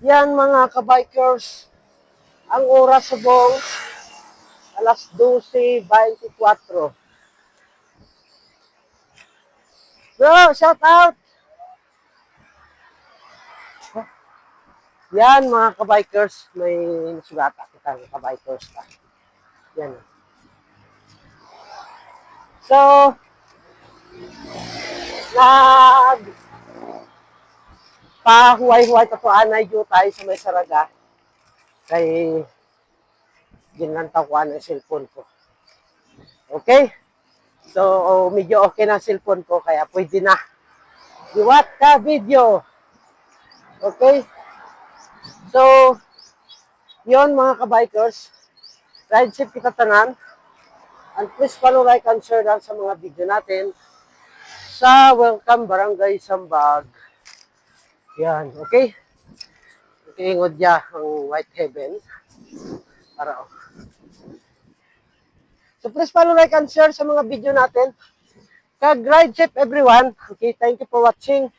Yan mga kabikers, ang oras subong alas 12:24. Bro, shout out! Yan mga kabikers, may sugata kita ng kabikers ka. Yan. So, nag pahuway-huway ta to anay tayo sa may saraga. Kay ginlantaw ko ang cellphone ko. Okay? So, medyo okay na cellphone ko, kaya pwede na. Iwat ka video. Okay? So, yon mga kabikers. Ride safe kita tanan. And please follow, like, and share lang sa mga video natin sa Welcome Barangay Sambag. Yan, okay? Iingod niya ang White Heaven. Para, So please follow, like, and share sa mga video natin. Kag ride safe everyone. Okay, thank you for watching.